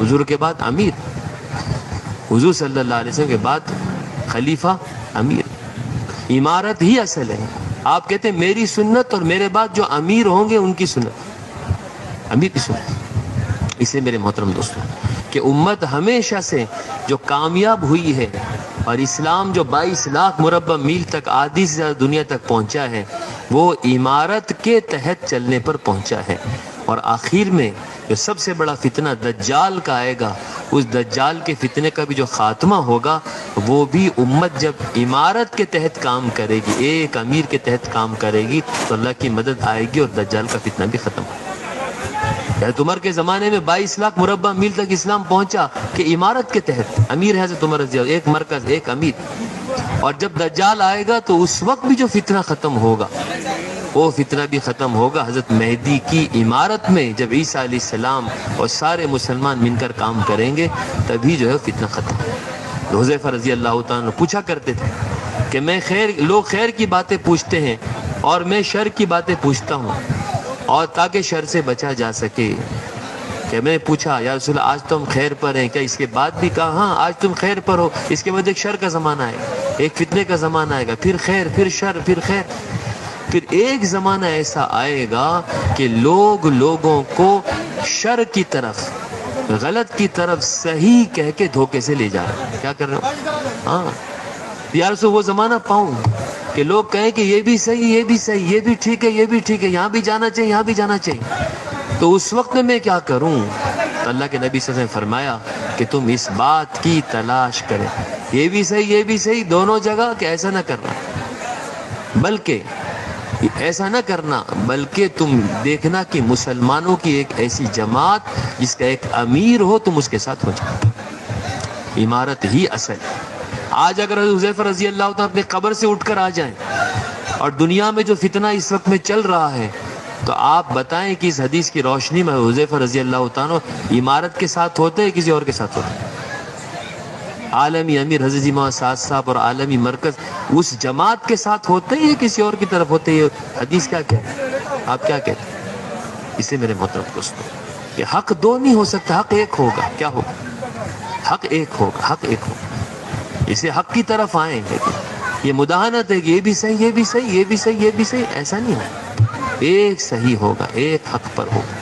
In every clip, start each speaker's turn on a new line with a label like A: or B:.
A: حضور کے بعد امیر، حضور صلی اللہ علیہ وسلم کے بعد خلیفہ امیر، امارت ہی اصل ہے۔ آپ کہتے ہیں میری سنت اور میرے بعد جو امیر ہوں گے ان کی سنت، امیر کی سنت۔ اسے میرے محترم دوستوں کہ امت ہمیشہ سے جو کامیاب ہوئی ہے اور اسلام جو 22 لاکھ مربع میل تک آدھی سے زیادہ دنیا تک پہنچا ہے وہ امارت کے تحت چلنے پر پہنچا ہے۔ اور آخر میں جو سب سے بڑا فتنہ دجال کا آئے گا، اس دجال کے فتنے کا بھی جو خاتمہ ہوگا وہ بھی امت جب امارت کے تحت کام کرے گی، ایک امیر کے تحت کام کرے گی تو اللہ کی مدد آئے گی اور دجال کا فتنہ بھی ختم ہوگا۔ حضرت عمر کے زمانے میں 22 لاکھ مربع میل تک اسلام پہنچا کہ امارت کے تحت، امیر ہے حضرت عمر رضی اللہ، ایک مرکز ایک امیر۔ اور جب دجال آئے گا تو اس وقت بھی جو فتنہ ختم ہوگا وہ فتنہ بھی ختم ہوگا حضرت مہدی کی امارت میں، جب عیسیٰ علیہ السلام اور سارے مسلمان مل کر کام کریں گے تبھی جو ہے فتنہ ختم ہوگا۔ حذیفہ رضی اللہ تعالیٰ پوچھا کرتے تھے کہ لوگ خیر کی باتیں پوچھتے ہیں اور میں شر کی باتیں پوچھتا ہوں، اور تاکہ شر سے بچا جا سکے۔ کہ میں نے پوچھا یا رسول اللہ آج تو ہم خیر پر ہیں، کیا اس کے بعد بھی؟ کہا ہاں آج تم خیر پر ہو، اس کے بعد ایک شر کا زمانہ آئے گا، ایک فتنے کا زمانہ آئے گا، پھر خیر، پھر شر، پھر خیر، پھر ایک زمانہ ایسا آئے گا کہ لوگوں کو شر کی طرف، غلط کی طرف صحیح کہہ کے دھوکے سے لے جا رہا ہے۔ کیا کر رہے ہو؟ ہاں یا رسول وہ زمانہ پاؤں کہ لوگ کہیں کہ یہ بھی صحیح، یہ بھی صحیح، یہ بھی ٹھیک ہے، یہ بھی ٹھیک ہے، یہاں بھی جانا چاہیے، یہاں بھی جانا چاہیے، تو اس وقت میں کیا کروں؟ تو اللہ کے نبی صلی اللہ علیہ وسلم نے فرمایا کہ تم اس بات کی تلاش کریں، یہ بھی صحیح، یہ بھی صحیح، دونوں جگہ، کہ ایسا نہ کرنا، بلکہ ایسا نہ کرنا، بلکہ تم دیکھنا کہ مسلمانوں کی ایک ایسی جماعت جس کا ایک امیر ہو، تم اس کے ساتھ ہو جاؤ۔ امارت ہی اصل ہے۔ آج اگر حذیفہ رضی اللہ تعالیٰ اپنے قبر سے اٹھ کر آ جائیں اور دنیا میں جو فتنہ اس وقت میں چل رہا ہے تو آپ بتائیں کہ اس حدیث کی روشنی میں حذیفہ رضی اللہ تعالیٰ امارت کے ساتھ ہوتے ہیں کسی اور کے ساتھ ہوتے ہیں؟ عالمی امیر حضرت امام سعد صاحب اور عالمی مرکز اس جماعت کے ساتھ ہوتے ہیں یا کسی اور کی طرف ہوتے ہیں؟ حدیث کیا کہتے ہیں؟ آپ کیا کہتے ہیں؟ اسے میرے محترم دوستوں کہ حق دو نہیں ہو سکتا، حق ایک ہوگا۔ کیا ہوگا؟ حق ایک ہوگا، حق ایک ہوگا۔ اسے حق کی طرف آئیں گے، یہ مداہنت ہے کہ یہ بھی صحیح، یہ بھی صحیح، یہ بھی صحیح، یہ بھی صحیح، ایسا نہیں ہوگا۔ ایک صحیح ہوگا، ایک حق پر ہوگا،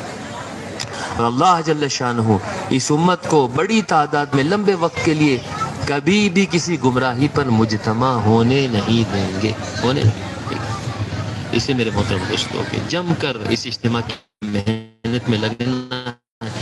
A: اور اللہ جل شانہ اس امت کو بڑی تعداد میں لمبے وقت کے لیے کبھی بھی کسی گمراہی پر مجتمع ہونے نہیں دیں گے، ہونے نہیں دیں گے۔ اسے میرے محترم دوستوں کہ جم کر اس اجتماع کی محنت میں لگنا